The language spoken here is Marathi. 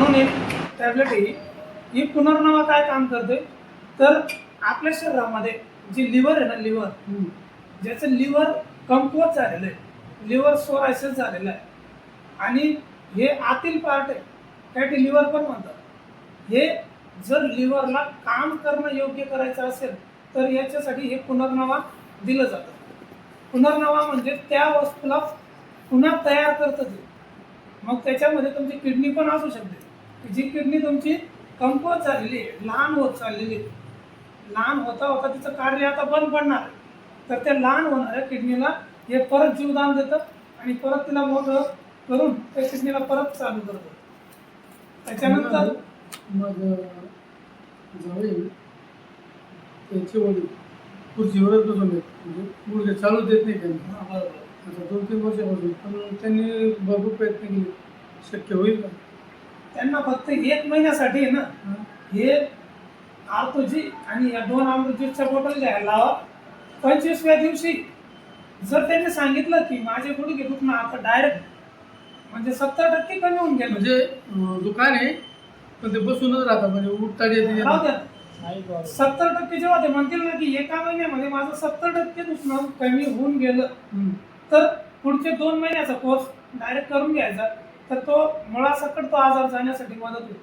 म्हणून एक टॅबलेट ही पुनर्नवा काय काम करते तर आपल्या शरीरामध्ये जी लिव्हर आहे ना, लिव्हर ज्याचं लिव्हर कमकुवत झालेलं आहे, लिव्हर सोरायसिस झालेलं आहे आणि हे आतील पार्ट आहे फॅटी लिव्हर पण म्हणतात. हे जर लिव्हरला काम करणं योग्य करायचं असेल तर याच्यासाठी हे पुनर्नवा दिलं जातं. पुनर्नवा म्हणजे त्या वस्तूला पुन्हा तयार करतं ते. मग त्याच्यामध्ये तुमची किडनी पण असू शकते, जी किडनी तुमची कमकुवत झालेली आहे, लहान होत चाललेली आहे. लहान होता होता तिचं कार्य आता बंद पडणार आहे, तर त्या लहान होणाऱ्या किडनीला हे परत जीवदान देतं आणि परत तिला मोठं करून त्या किडनीला परत चालू करतं. त्याच्यानंतर मग जावई त्यांचे वडील खुर्चीवरच बसून आहेत, म्हणजे मुलगे चालू देत नाही त्यांना. आता 2-3 वर्षापासून पण त्यांनी भरपूर प्रयत्न केले, शक्य होईल का? त्यांना फक्त 1 महिन्यासाठी आहे ना, हे आर्थोजी आणि या 2 अमृतजीच्या बॉटल घ्यायला लावा. 25व्या दिवशी जर त्यांनी सांगितलं की माझे गुडघे दुखणं आता डायरेक्ट म्हणजे 70% कमी होऊन गेलं, म्हणजे दुकान आहे पण ते बसूनच राहतात, म्हणजे उठता येते. राहू द्या. 70% जेव्हा ते म्हणतील ना की एका महिन्यामध्ये माझं 70% दुखणं कमी होऊन गेलं, तर पुढचे 2 महिन्याचा कोर्स डायरेक्ट करून घ्यायचा, तर तो मुळासकट तो आजार जाण्यासाठी मदत होईल.